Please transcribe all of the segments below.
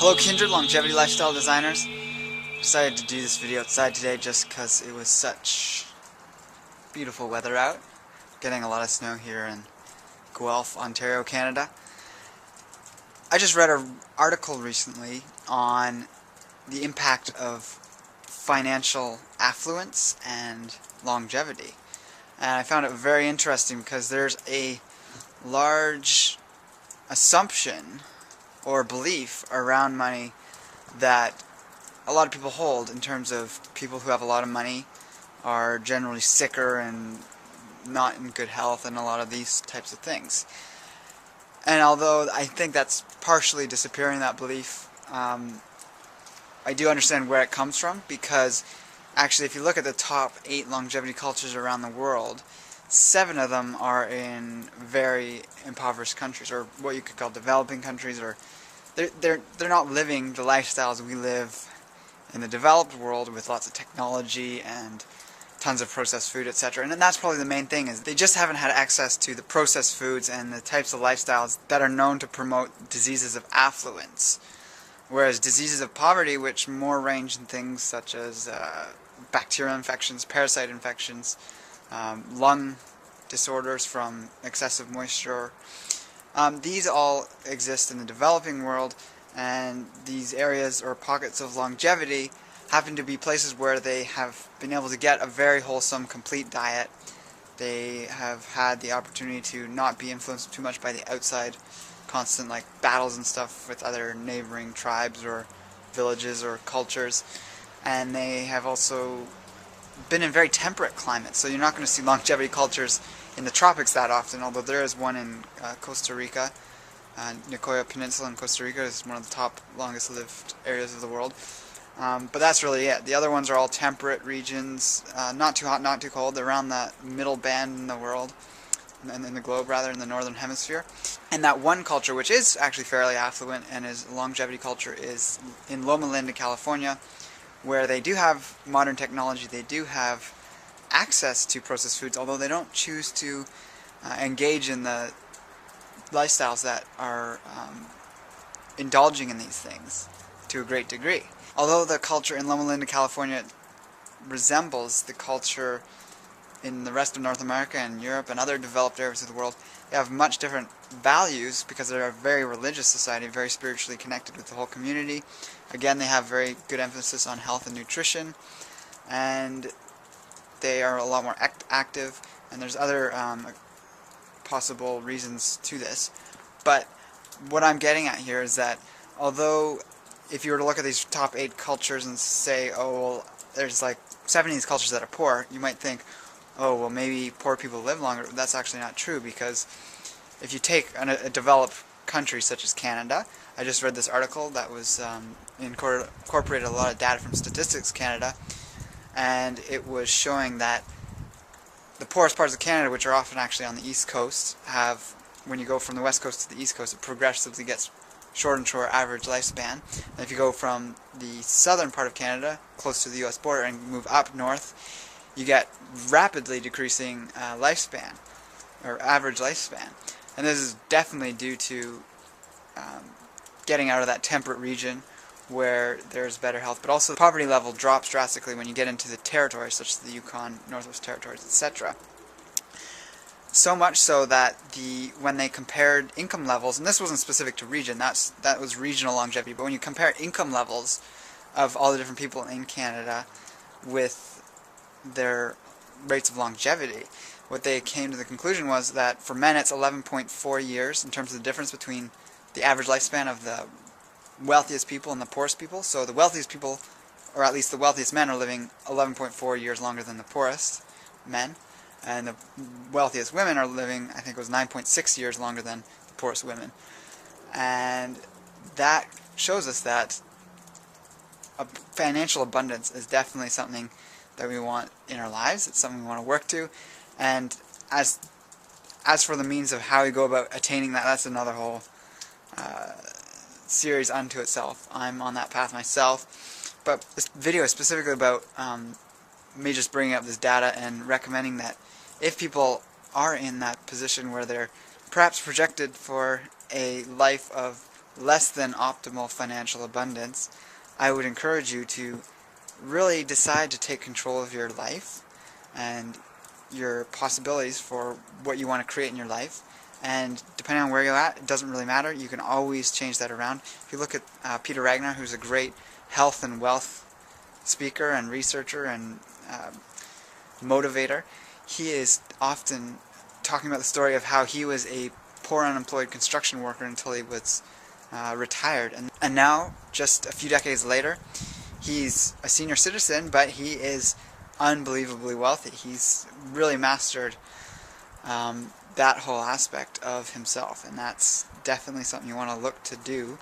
Hello kindred longevity lifestyle designers. Decided to do this video outside today just because it was such beautiful weather out. Getting a lot of snow here in Guelph, Ontario, Canada. I just read an article recently on the impact of financial affluence and longevity. And I found it very interesting because there's a large assumption or belief around money that a lot of people hold in terms of people who have a lot of money are generally sicker and not in good health and a lot of these types of things. And although I think that's partially disappearing, that belief, I do understand where it comes from, because actually if you look at the top 8 longevity cultures around the world, 7 of them are in very impoverished countries, or what you could call developing countries, or they're not living the lifestyles we live in the developed world with lots of technology and tons of processed food, etc. And that's probably the main thing, is they just haven't had access to the processed foods and the types of lifestyles that are known to promote diseases of affluence. Whereas diseases of poverty, which more range in things such as bacterial infections, parasite infections, lung disorders from excessive moisture, these all exist in the developing world, and these areas or pockets of longevity happen to be places where they have been able to get a very wholesome, complete diet. They have had the opportunity to not be influenced too much by the outside constant battles and stuff with other neighboring tribes or villages or cultures, and they have also been in very temperate climates, so you're not going to see longevity cultures in the tropics that often, although there is one in Costa Rica. Nicoya Peninsula in Costa Rica is one of the top longest lived areas of the world. But that's really it. The other ones are all temperate regions, not too hot, not too cold. They're around that middle band in the world, in the globe rather, in the northern hemisphere. And that one culture, which is actually fairly affluent and is a longevity culture, is in Loma Linda, California, where they do have modern technology. They do have access to processed foods, although they don't choose to engage in the lifestyles that are indulging in these things to a great degree. Although the culture in Loma Linda, California resembles the culture in the rest of North America and Europe and other developed areas of the world, they have much different values because they're a very religious society, very spiritually connected with the whole community. Again, they have very good emphasis on health and nutrition, and they are a lot more active, and there's other possible reasons to this. But what I'm getting at here is that although if you were to look at these top 8 cultures and say, oh, well, there's 7 of these cultures that are poor, you might think, oh, well, maybe poor people live longer. That's actually not true, because if you take a developed country such as Canada, I just read this article that was incorporated a lot of data from Statistics Canada, and it was showing that the poorest parts of Canada, which are often actually on the east coast, have, when you go from the west coast to the east coast, it progressively gets shorter and shorter average lifespan. And if you go from the southern part of Canada, close to the US border, and move up north, you get rapidly decreasing lifespan, or average lifespan. And this is definitely due to getting out of that temperate region where there's better health, but also the poverty level drops drastically when you get into the territories such as the Yukon, Northwest Territories, etc. So much so that when they compared income levels, and this wasn't specific to region, that was regional longevity, but when you compare income levels of all the different people in Canada with their rates of longevity, what they came to the conclusion was that for men it's 11.4 years in terms of the difference between the average lifespan of the wealthiest people and the poorest people. So the wealthiest people, or at least the wealthiest men, are living 11.4 years longer than the poorest men, and the wealthiest women are living, I think it was 9.6 years longer than the poorest women. And that shows us that financial abundance is definitely something that we want in our lives. It's something we want to work to, and as for the means of how we go about attaining that, that's another whole series unto itself. I'm on that path myself, but this video is specifically about me just bringing up this data and recommending that if people are in that position where they're perhaps projected for a life of less than optimal financial abundance, I would encourage you to really decide to take control of your life and your possibilities for what you want to create in your life. And depending on where you're at, it doesn't really matter. You can always change that around. If you look at Peter Ragnar, who's a great health and wealth speaker and researcher and motivator, he is often talking about the story of how he was a poor unemployed construction worker until he was retired. And now, just a few decades later, he's a senior citizen, but he is unbelievably wealthy. He's really mastered that whole aspect of himself, and that's definitely something you want to look to do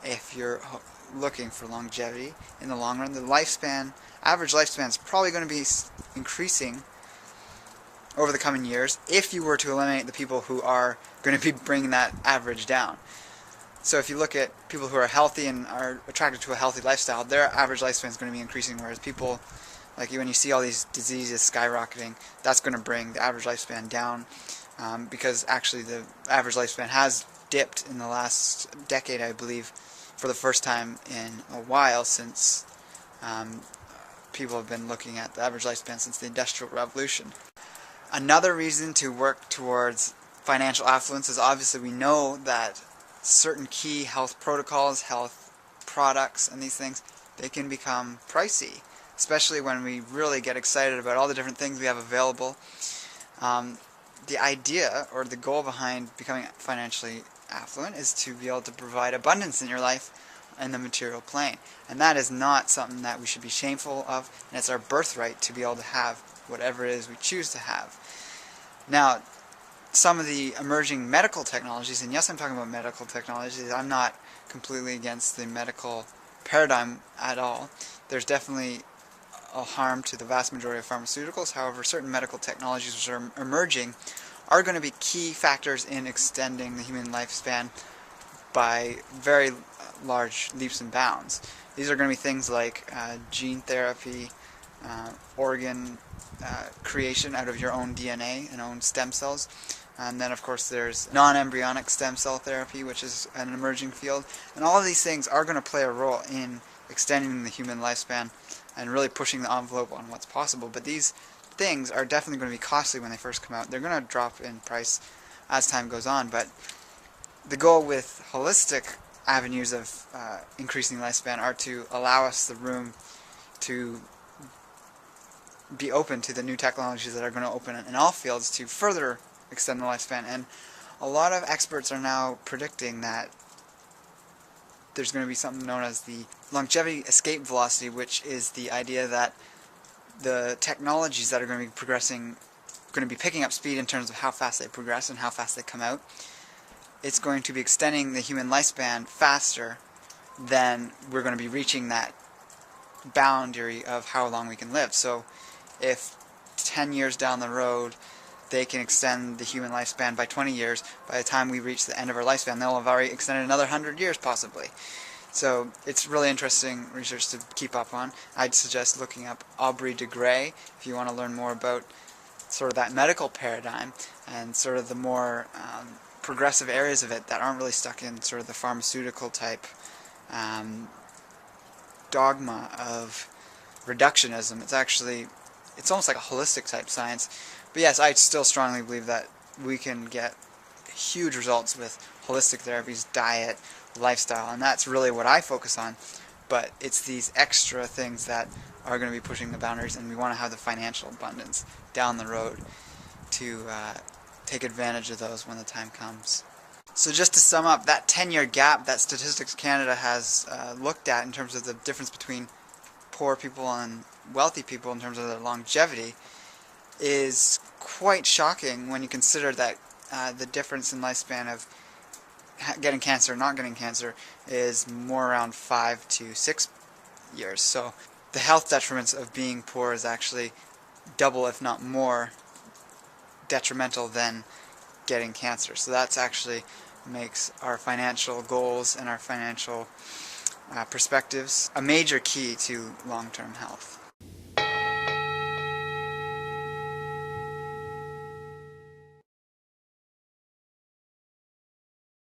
if you're looking for longevity in the long run. The average lifespan is probably going to be increasing over the coming years if you were to eliminate the people who are going to be bringing that average down. So if you look at people who are healthy and are attracted to a healthy lifestyle, their average lifespan is going to be increasing, whereas people, like when you see all these diseases skyrocketing, that's going to bring the average lifespan down, because actually the average lifespan has dipped in the last decade, I believe, for the first time in a while, since people have been looking at the average lifespan since the Industrial Revolution. Another reason to work towards financial affluence is obviously we know that certain key health protocols, health products, and these things, they can become pricey, especially when we really get excited about all the different things we have available. The idea or the goal behind becoming financially affluent is to be able to provide abundance in your life in the material plane. And that is not something that we should be shameful of, and it's our birthright to be able to have whatever it is we choose to have. Now, some of the emerging medical technologies, and yes, I'm talking about medical technologies, I'm not completely against the medical paradigm at all. There's definitely a harm to the vast majority of pharmaceuticals. However, certain medical technologies which are emerging are going to be key factors in extending the human lifespan by very large leaps and bounds. These are going to be things like gene therapy, organ creation out of your own DNA and own stem cells. And then, of course, there's non-embryonic stem cell therapy, which is an emerging field. And all of these things are going to play a role in extending the human lifespan and really pushing the envelope on what's possible. But these things are definitely going to be costly when they first come out. They're going to drop in price as time goes on. But the goal with holistic avenues of increasing lifespan are to allow us the room to be open to the new technologies that are going to open in all fields to further extend the lifespan. And a lot of experts are now predicting that there's going to be something known as the longevity escape velocity, which is the idea that the technologies that are going to be progressing, going to be picking up speed in terms of how fast they progress and how fast they come out. It's going to be extending the human lifespan faster than we're going to be reaching that boundary of how long we can live. So if 10 years down the road they can extend the human lifespan by 20 years, by the time we reach the end of our lifespan they'll have already extended another 100 years possibly. So it's really interesting research to keep up on. I'd suggest looking up Aubrey de Grey if you want to learn more about sort of that medical paradigm and sort of the more progressive areas of it that aren't really stuck in sort of the pharmaceutical type dogma of reductionism. It's almost like a holistic type science. But yes, I still strongly believe that we can get huge results with holistic therapies, diet, lifestyle, and that's really what I focus on. But it's these extra things that are going to be pushing the boundaries, and we want to have the financial abundance down the road to take advantage of those when the time comes. So just to sum up, that 10-year gap that Statistics Canada has looked at in terms of the difference between poor people and wealthy people in terms of their longevity is quite shocking when you consider that the difference in lifespan of getting cancer or not getting cancer is more around 5 to 6 years. So the health detriments of being poor is actually double, if not more, detrimental than getting cancer. So that's actually makes our financial goals and our financial perspectives a major key to long-term health.